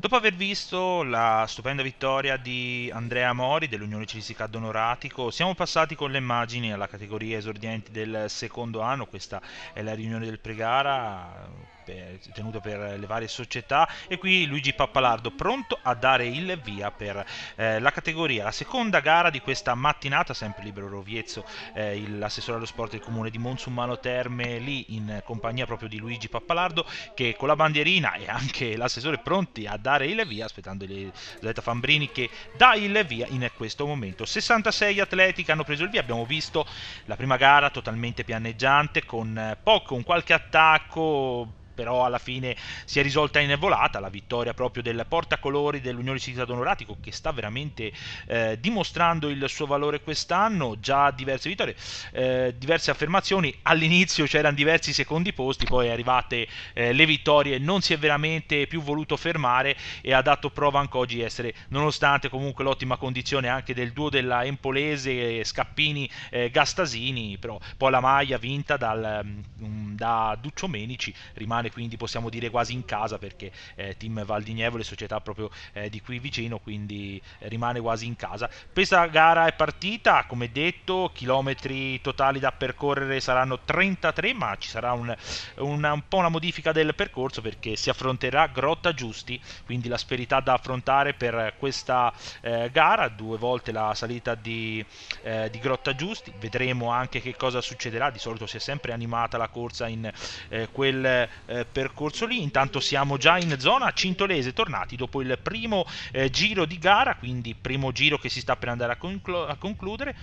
Dopo aver visto la stupenda vittoria di Andrea Mori dell'Unione Ciclistica Donoratico, siamo passati con le immagini alla categoria esordienti del secondo anno. Questa è la riunione del pre-gara tenuta per le varie società, e qui Luigi Pappalardo pronto a dare il via per la categoria, la seconda gara di questa mattinata, sempre libero Roviezzo, l'assessore allo sport del comune di Monsummano Terme, lì in compagnia proprio di Luigi Pappalardo, che con la bandierina e anche l'assessore pronti a dare il via, aspettando Elisabetta Fambrini che dà il via in questo momento. 66 atleti che hanno preso il via, abbiamo visto la prima gara totalmente pianeggiante, con qualche attacco, però alla fine si è risolta in volata la vittoria proprio del portacolori dell'Unione Ciclista Donoratico, che sta veramente dimostrando il suo valore quest'anno. Già diverse vittorie, diverse affermazioni, all'inizio c'erano diversi secondi posti, poi arrivate le vittorie, non si è veramente più voluto fermare e ha dato prova anche oggi di essere, nonostante comunque l'ottima condizione anche del duo della Empolese Scappini Gastasini, però poi la maglia vinta da Duccio Menici rimane, quindi possiamo dire quasi in casa, perché Team Val di Nievole, società proprio di qui vicino, quindi rimane quasi in casa. Questa gara è partita, come detto, chilometri totali da percorrere saranno 33, ma ci sarà un po' una modifica del percorso, perché si affronterà Grotta Giusti, quindi l'asperità da affrontare per questa gara, due volte la salita di Grotta Giusti. Vedremo anche che cosa succederà. Di solito si è sempre animata la corsa in quel percorso lì. Intanto siamo già in zona Cintolese, tornati dopo il primo giro di gara, quindi primo giro che si sta per andare a concludere.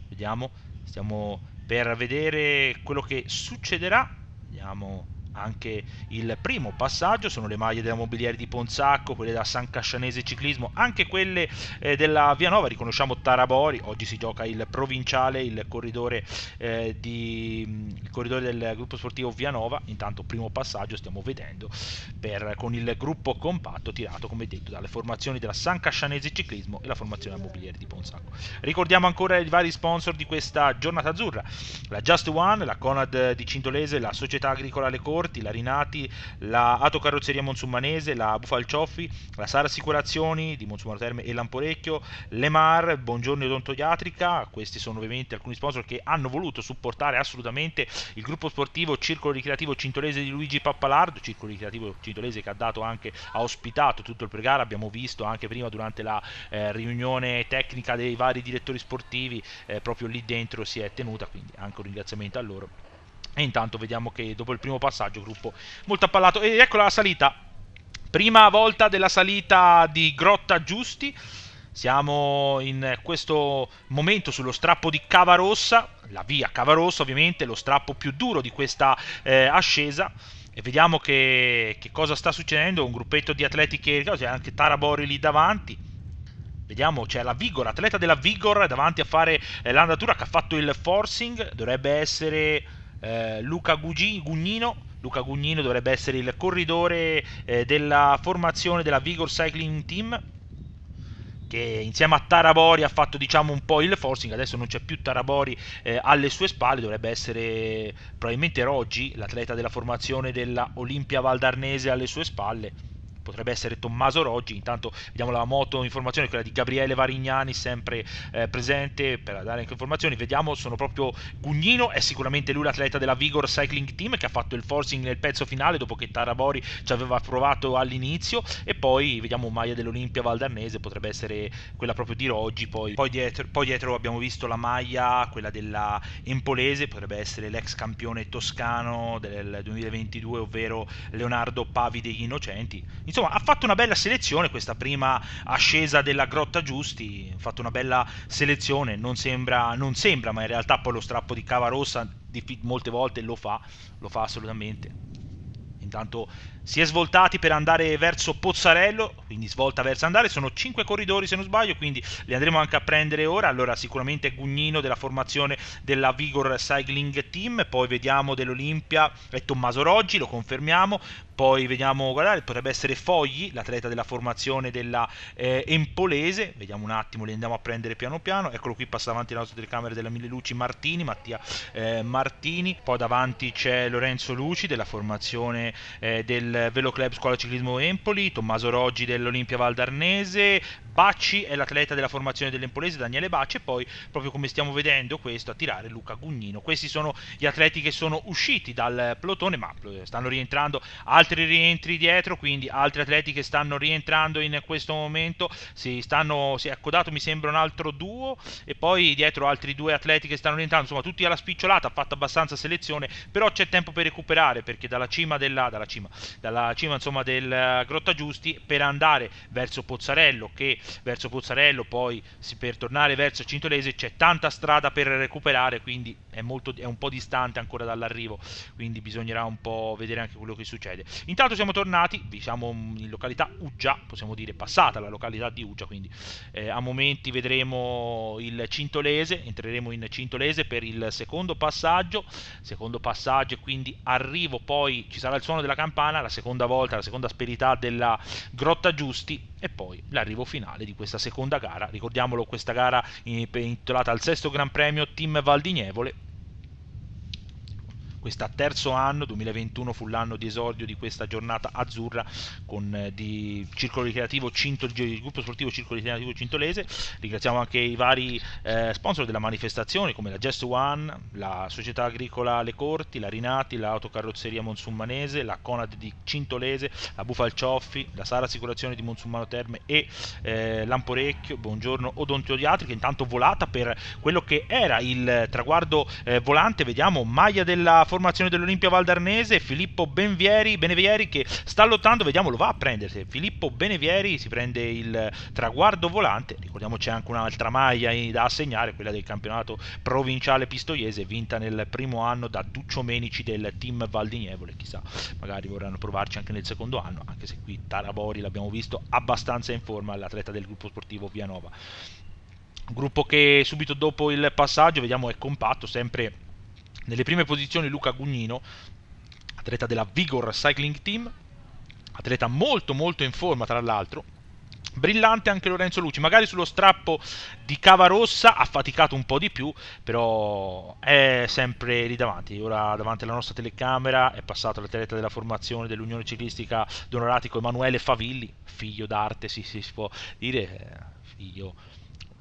Vediamo, stiamo per vedere quello che succederà. Vediamo anche il primo passaggio, sono le maglie della Mobilieri di Ponzacco, quelle da San Cascianese Ciclismo, anche quelle della Vianova. Riconosciamo Tarabori, oggi si gioca il provinciale, il corridore del gruppo sportivo Vianova. Intanto primo passaggio stiamo vedendo con il gruppo compatto tirato, come detto, dalle formazioni della San Cascianese Ciclismo e la formazione della Mobilieri di Ponzacco. Ricordiamo ancora i vari sponsor di questa giornata azzurra: la Just One, la Conad di Cintolese, la Società Agricola Le Corti, la Rinati, la Autocarrozzeria Monsummanese, la Bufalcioffi, la Sara Assicurazioni di Monsummano Terme e Lamporecchio, Lemar, Buongiorno Odontoiatrica. Questi sono ovviamente alcuni sponsor che hanno voluto supportare assolutamente il gruppo sportivo Circolo Ricreativo Cintolese di Luigi Pappalardo, Circolo Ricreativo Cintolese che ha ospitato tutto il pre-gara. Abbiamo visto anche prima, durante la riunione tecnica dei vari direttori sportivi, proprio lì dentro si è tenuta, quindi anche un ringraziamento a loro. E intanto vediamo che dopo il primo passaggio, gruppo molto appallato, e eccola la salita, prima volta della salita di Grotta Giusti. Siamo in questo momento sullo strappo di Cavarossa, la via Cavarossa ovviamente, lo strappo più duro di questa ascesa, e vediamo che cosa sta succedendo. Un gruppetto di atleti c'è anche Tarabori lì davanti. Vediamo, c'è la Vigor, atleta della Vigor davanti a fare l'andatura, che ha fatto il forcing, dovrebbe essere Luca Gugnino. Luca Gugnino dovrebbe essere il corridore della formazione della Vigor Cycling Team, che insieme a Tarabori ha fatto, diciamo, un po' il forcing. Adesso non c'è più Tarabori alle sue spalle, dovrebbe essere probabilmente Roggi, l'atleta della formazione della Olimpia Valdarnese, alle sue spalle. Potrebbe essere Tommaso Roggi. Intanto vediamo la moto informazione, quella di Gabriele Varignani, sempre presente per dare anche informazioni. Vediamo, sono proprio Gugnino, è sicuramente lui l'atleta della Vigor Cycling Team, che ha fatto il forcing nel pezzo finale dopo che Tarabori ci aveva provato all'inizio. E poi vediamo maglia dell'Olimpia Valdarnese, potrebbe essere quella proprio di Roggi. Poi dietro abbiamo visto la maglia, quella della Empolese, potrebbe essere l'ex campione toscano del 2022, ovvero Leonardo Pavi degli Innocenti. Insomma, ha fatto una bella selezione questa prima ascesa della Grotta Giusti, ha fatto una bella selezione, non sembra, ma in realtà poi lo strappo di Cavarossa molte volte lo fa assolutamente. Intanto si è svoltati per andare verso Pozzarello, quindi svolta verso andare, sono 5 corridori se non sbaglio, quindi li andremo anche a prendere ora. Allora sicuramente Gugnino della formazione della Vigor Cycling Team, poi vediamo dell'Olimpia è Tommaso Roggi, lo confermiamo, Poi vediamo, guardate, potrebbe essere Fogli, l'atleta della formazione della Empolese. Vediamo un attimo, li andiamo a prendere piano piano. Eccolo qui, passa davanti la nostra telecamera della Mille Luci, Martini, Mattia Martini. Poi davanti c'è Lorenzo Luci della formazione del Velo Club Scuola Ciclismo Empoli, Tommaso Roggi dell'Olimpia Valdarnese, Bacci è l'atleta della formazione dell'Empolese, Daniele Bacci, e poi, proprio come stiamo vedendo, questo a tirare Luca Gugnino. Questi sono gli atleti che sono usciti dal plotone, ma stanno rientrando altri rientri dietro, quindi altri atleti che stanno rientrando in questo momento. Si è accodato, mi sembra, un altro duo, e poi dietro altri due atleti che stanno rientrando, insomma tutti alla spicciolata. Ha fatto abbastanza selezione, però c'è tempo per recuperare, perché dalla cima insomma del Grotta Giusti, per andare verso Pozzarello, poi per tornare verso Cintolese c'è tanta strada per recuperare, quindi è un po' distante ancora dall'arrivo, quindi bisognerà un po' vedere anche quello che succede. Intanto siamo tornati, diciamo, in località Uggia, possiamo dire passata la località di Uggia, quindi a momenti vedremo il Cintolese, entreremo in Cintolese per il secondo passaggio, e quindi arrivo, poi ci sarà il suono della campana, la seconda asperità della Grotta Giusti, e poi l'arrivo finale di questa seconda gara. Ricordiamolo, questa gara intitolata al sesto Gran Premio Team Valdignevole. Questa terzo anno, 2021 fu l'anno di esordio di questa giornata azzurra di gruppo sportivo Circolo Ricreativo Cintolese. Ringraziamo anche i vari sponsor della manifestazione, come la Just One, la Società Agricola Le Corti, la Rinati, l'Autocarrozzeria Monsummanese, la Conad di Cintolese, la Bufalcioffi, la Sara Assicurazione di Monsummano Terme e Lamporecchio, Buongiorno Odontodiatrica. Intanto volata per quello che era il traguardo volante, vediamo maglia della formazione dell'Olimpia Valdarnese, Filippo Benevieri che sta lottando, vediamo, lo va a prendere. Filippo Benevieri si prende il traguardo volante. Ricordiamo c'è anche un'altra maglia da assegnare, quella del campionato provinciale pistoiese, vinta nel primo anno da Duccio Menici del team Valdignevole. Chissà, magari vorranno provarci anche nel secondo anno, anche se qui Tarabori l'abbiamo visto abbastanza in forma, l'atleta del gruppo sportivo Vianova. Gruppo che subito dopo il passaggio, vediamo, è compatto, sempre nelle prime posizioni Luca Gugnino, atleta della Vigor Cycling Team, atleta molto molto in forma tra l'altro. Brillante anche Lorenzo Luci, magari sullo strappo di Cava Rossa ha faticato un po' di più, però è sempre lì davanti. Ora davanti alla nostra telecamera è passato l'atleta della formazione dell'Unione Ciclistica Donoratico Emanuele Favilli, figlio d'arte, si può dire, figlio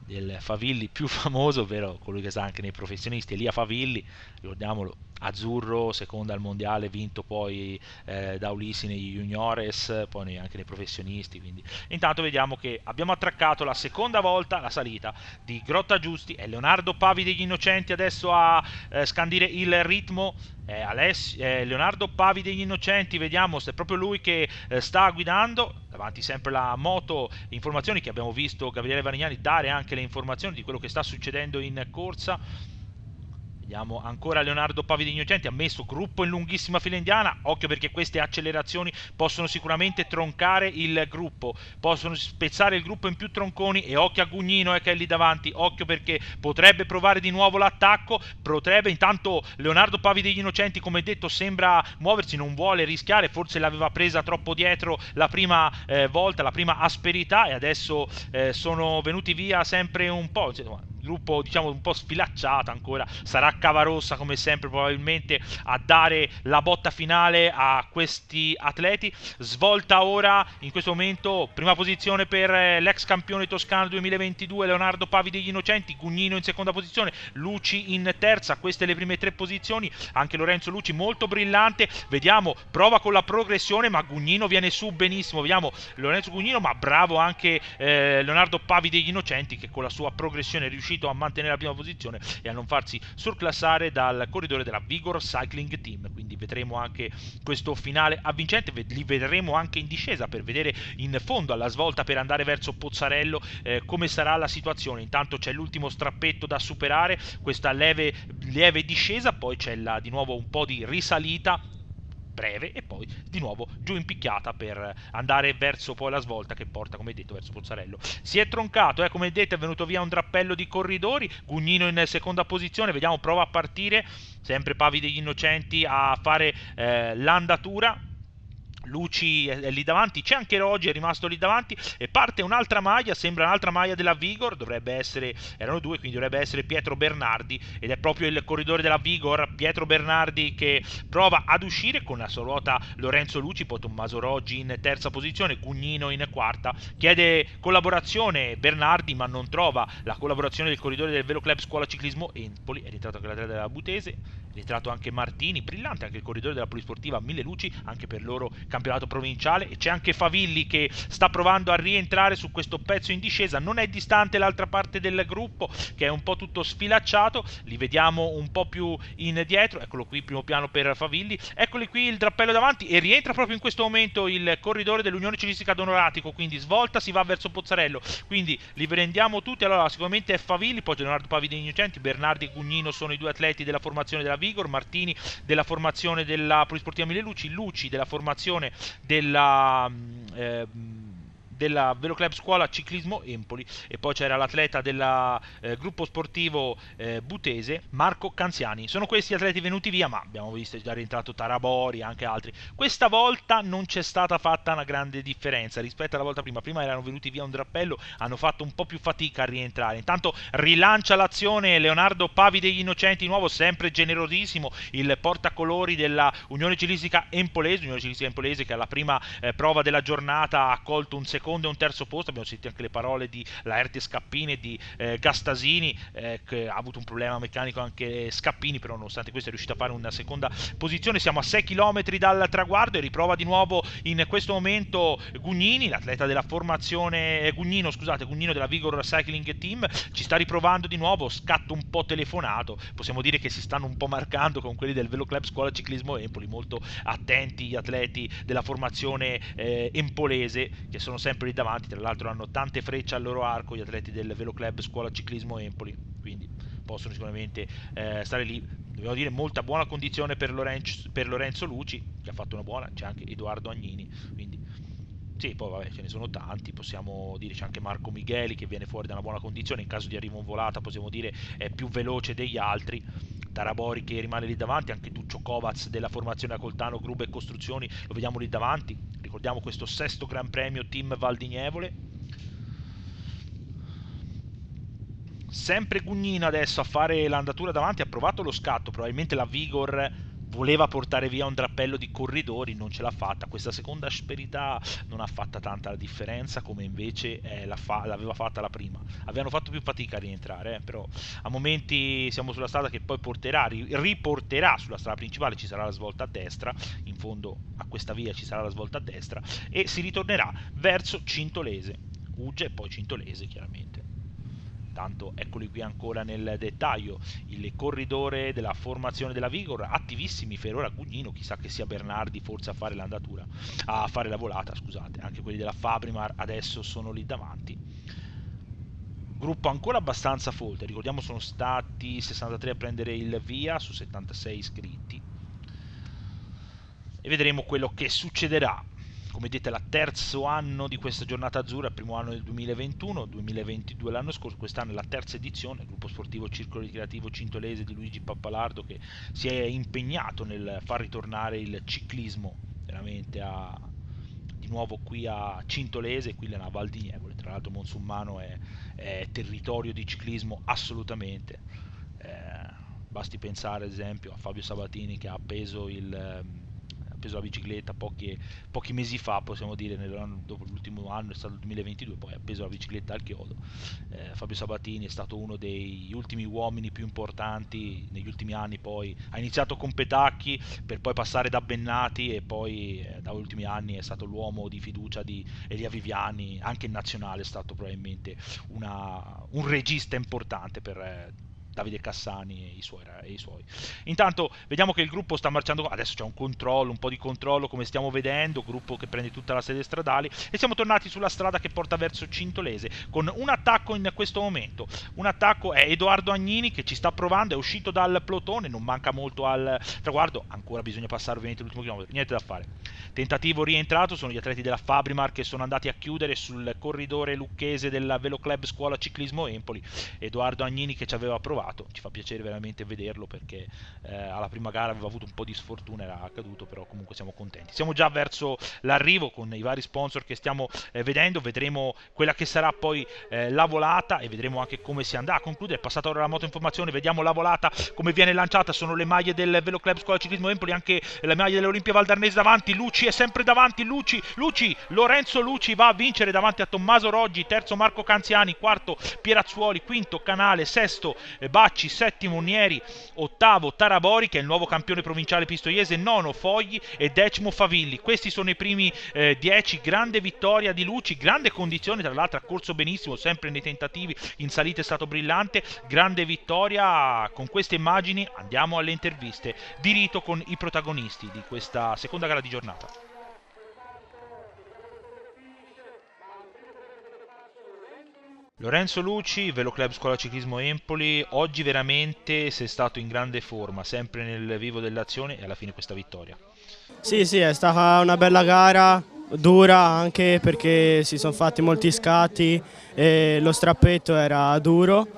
del Favilli più famoso, ovvero colui che sta anche nei professionisti, Elia Favilli, ricordiamolo, azzurro, seconda al mondiale, vinto poi da Ulissi nei juniores, poi anche nei professionisti. Quindi intanto vediamo che abbiamo attraccato la seconda volta la salita di Grotta Giusti, è Leonardo Pavi degli Innocenti adesso a scandire il ritmo. Leonardo Pavi degli Innocenti, vediamo se è proprio lui che sta guidando, davanti sempre la moto. Informazioni che abbiamo visto Gabriele Varignani dare anche le informazioni di quello che sta succedendo in corsa. Vediamo ancora Leonardo Pavi degli Innocenti, ha messo gruppo in lunghissima fila indiana. Occhio, perché queste accelerazioni possono sicuramente troncare il gruppo, possono spezzare il gruppo in più tronconi. E occhio a Gugnino che è lì davanti, occhio perché potrebbe provare di nuovo l'attacco, intanto Leonardo Pavi degli Innocenti, come detto, sembra muoversi, non vuole rischiare, forse l'aveva presa troppo dietro la prima volta, la prima asperità, e adesso sono venuti via sempre un po', insomma, gruppo diciamo un po' sfilacciato ancora. Sarà Cavarossa come sempre probabilmente a dare la botta finale a questi atleti. Svolta ora in questo momento, prima posizione per l'ex campione toscano 2022 Leonardo Pavi degli Innocenti, Gugnino in seconda posizione, Luci in terza. Queste le prime tre posizioni, anche Lorenzo Luci molto brillante, vediamo, prova con la progressione ma Gugnino viene su benissimo, vediamo Lorenzo Gugnino, ma bravo anche Leonardo Pavi degli Innocenti, che con la sua progressione è riuscito a mantenere la prima posizione e a non farsi surclassare dal corridore della Vigor Cycling Team. Quindi vedremo anche questo finale avvincente, li vedremo anche in discesa per vedere in fondo alla svolta per andare verso Pozzarello come sarà la situazione. Intanto c'è l'ultimo strappetto da superare, questa lieve discesa, poi c'è di nuovo un po' di risalita breve e poi di nuovo giù in picchiata per andare verso poi la svolta che porta, come detto, verso Pozzarello. Si è troncato, come detto, è venuto via un drappello di corridori. Gugnino in seconda posizione, vediamo, prova a partire sempre Pavi degli Innocenti a fare l'andatura. Luci è lì davanti, c'è anche Roggi, è rimasto lì davanti e parte un'altra maglia, sembra un'altra maglia della Vigor, dovrebbe essere, erano due, quindi dovrebbe essere Pietro Bernardi ed è proprio il corridore della Vigor, Pietro Bernardi che prova ad uscire con la sua ruota Lorenzo Luci, poi Tommaso Roggi in terza posizione, Gugnino in quarta, chiede collaborazione Bernardi ma non trova la collaborazione del corridore del Velo Club Scuola Ciclismo Empoli, è rientrato anche l'atleta della Butese, è rientrato anche Martini, brillante anche il corridore della Polisportiva Mille Luci, anche per loro campionato provinciale, e c'è anche Favilli che sta provando a rientrare su questo pezzo in discesa, non è distante l'altra parte del gruppo che è un po' tutto sfilacciato, li vediamo un po' più indietro, eccolo qui primo piano per Favilli, eccoli qui il drappello davanti e rientra proprio in questo momento il corridore dell'Unione Ciclistica Donoratico, quindi svolta, si va verso Pozzarello, quindi li prendiamo tutti, allora sicuramente è Favilli, poi Leonardo Pavide Innocenti, Bernardi e Gugnino sono i due atleti della formazione della Vigor, Martini della formazione della Polisportiva Mille Luci, Luci della formazione della Velo Club Scuola Ciclismo Empoli e poi c'era l'atleta del gruppo sportivo Butese Marco Canziani. Sono questi atleti venuti via, ma abbiamo visto già rientrato Tarabori e anche altri. Questa volta non c'è stata fatta una grande differenza rispetto alla volta prima erano venuti via un drappello, hanno fatto un po' più fatica a rientrare. Intanto rilancia l'azione Leonardo Pavi degli Innocenti, di nuovo sempre generosissimo, il portacolori della Unione Ciclistica Empolese, Unione Ciclistica Empolese che alla prima prova della giornata ha colto un secondo e un terzo posto, abbiamo sentito anche le parole di Laerte Scappini e di Gastasini, che ha avuto un problema meccanico anche Scappini, però nonostante questo è riuscito a fare una seconda posizione. Siamo a 6 km dal traguardo e riprova di nuovo in questo momento Gugnini, l'atleta della formazione Gugnino della Vigor Cycling Team, ci sta riprovando di nuovo, scatto un po' telefonato, possiamo dire che si stanno un po' marcando con quelli del Velo Club Scuola Ciclismo Empoli, molto attenti gli atleti della formazione empolese che sono sempre lì davanti, tra l'altro hanno tante frecce al loro arco gli atleti del Velo Club Scuola Ciclismo Empoli, quindi possono sicuramente stare lì. Dobbiamo dire molta buona condizione per Lorenzo Luci che ha fatto una buona, c'è anche Edoardo Agnini, quindi sì, poi vabbè ce ne sono tanti, possiamo dire c'è anche Marco Micheli che viene fuori da una buona condizione, in caso di arrivo in volata possiamo dire è più veloce degli altri, Tarabori che rimane lì davanti, anche Duccio Kovacs della formazione a Coltano, Grube e Costruzioni lo vediamo lì davanti, ricordiamo questo sesto Gran Premio Team Valdignevole. Sempre Gugnino adesso a fare l'andatura davanti, ha provato lo scatto, probabilmente la Vigor voleva portare via un drappello di corridori, non ce l'ha fatta, questa seconda asperità non ha fatta tanta la differenza come invece l'aveva fatta la prima, avevano fatto più fatica a rientrare, però a momenti siamo sulla strada che poi riporterà sulla strada principale, ci sarà la svolta a destra, in fondo a questa via ci sarà la svolta a destra e si ritornerà verso Cintolese, Ugge e poi Cintolese chiaramente. Tanto eccoli qui ancora nel dettaglio il corridore della formazione della Vigor, attivissimi per ora Gugnino, chissà che sia Bernardi forse a fare l'andatura, a fare la volata, scusate, anche quelli della Fabrimar adesso sono lì davanti. Gruppo ancora abbastanza folto, ricordiamo sono stati 63 a prendere il via su 76 iscritti e vedremo quello che succederà. Come vedete è il terzo anno di questa giornata azzurra, il primo anno del 2021, 2022 l'anno scorso, quest'anno è la terza edizione, il gruppo sportivo Circolo Ricreativo Cintolese di Luigi Pappalardo che si è impegnato nel far ritornare il ciclismo veramente di nuovo qui a Cintolese, qui nella Val di Nievole, tra l'altro Monsummano è territorio di ciclismo assolutamente, basti pensare ad esempio a Fabio Sabatini che ha appeso la bicicletta pochi mesi fa, possiamo dire, dopo l'ultimo anno è stato il 2022, poi ha appeso la bicicletta al chiodo. Fabio Sabatini è stato uno degli ultimi uomini più importanti negli ultimi anni, poi ha iniziato con Petacchi per poi passare da Bennati e poi da ultimi anni è stato l'uomo di fiducia di Elia Viviani, anche in nazionale è stato probabilmente un regista importante per Davide Cassani e i suoi. Intanto vediamo che il gruppo sta marciando, adesso c'è un po' di controllo come stiamo vedendo, gruppo che prende tutta la sede stradale e siamo tornati sulla strada che porta verso Cintolese con un attacco in questo momento. Un attacco è Edoardo Agnini che ci sta provando, è uscito dal plotone, non manca molto al traguardo, ancora bisogna passare ovviamente l'ultimo chilometro, niente da fare. Tentativo rientrato, sono gli atleti della Fabrimar che sono andati a chiudere sul corridore lucchese del Velo Club Scuola Ciclismo Empoli. Edoardo Agnini che ci aveva provato ritrovato, ci fa piacere veramente vederlo perché alla prima gara aveva avuto un po' di sfortuna, era accaduto, però comunque siamo contenti. Siamo già verso l'arrivo con i vari sponsor che stiamo vedendo, vedremo quella che sarà poi la volata e vedremo anche come si andrà a concludere. È passata ora la moto informazione, vediamo la volata come viene lanciata, sono le maglie del Velo Club Scuola Ciclismo Empoli, anche la maglia dell'Olimpia Valdarnese davanti, Luci è sempre davanti, Lorenzo Luci va a vincere davanti a Tommaso Roggi, terzo Marco Canziani, quarto Pierazzuoli, quinto Canale, sesto Bacci, settimo Nieri, ottavo Tarabori che è il nuovo campione provinciale pistoiese, nono Fogli e decimo Favilli. Questi sono i primi 10, grande vittoria di Luci, grande condizione, tra l'altro ha corso benissimo, sempre nei tentativi, in salita è stato brillante, grande vittoria. Con queste immagini andiamo alle interviste di rito con i protagonisti di questa seconda gara di giornata. Lorenzo Luci, Velo Club Scuola Ciclismo Empoli, oggi veramente sei stato in grande forma, sempre nel vivo dell'azione e alla fine questa vittoria. Sì, è stata una bella gara, dura anche perché si sono fatti molti scatti e lo strappetto era duro.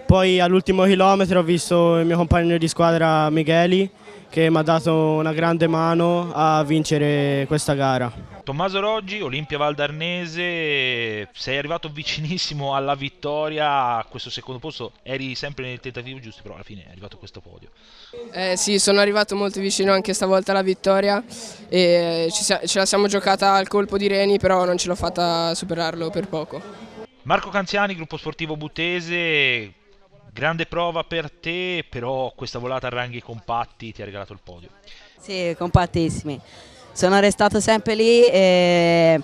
Poi all'ultimo chilometro ho visto il mio compagno di squadra Micheli che mi ha dato una grande mano a vincere questa gara. Tommaso Roggi, Olimpia Valdarnese, sei arrivato vicinissimo alla vittoria, a questo secondo posto eri sempre nel tentativo giusto, però alla fine è arrivato questo podio. Sì, sono arrivato molto vicino anche stavolta alla vittoria e ce la siamo giocata al colpo di reni, però non ce l'ho fatta superarlo per poco. Marco Canziani, gruppo sportivo Butese, grande prova per te, però questa volata a ranghi compatti ti ha regalato il podio. Sì, compattissimi. Sono restato sempre lì e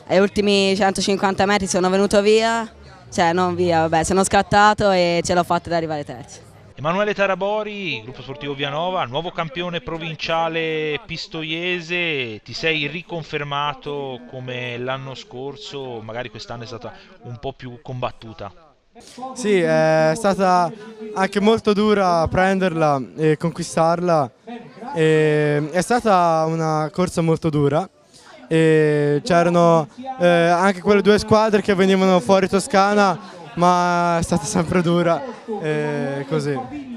agli ultimi 150 metri sono venuto via, cioè non via, vabbè, sono scattato e ce l'ho fatta ad arrivare terzo. Emanuele Tarabori, gruppo sportivo Vianova, nuovo campione provinciale pistoiese, ti sei riconfermato come l'anno scorso, magari quest'anno è stata un po' più combattuta. Sì, è stata anche molto dura prenderla e conquistarla. È stata una corsa molto dura. C'erano anche quelle due squadre che venivano fuori Toscana, ma è stata sempre dura, così.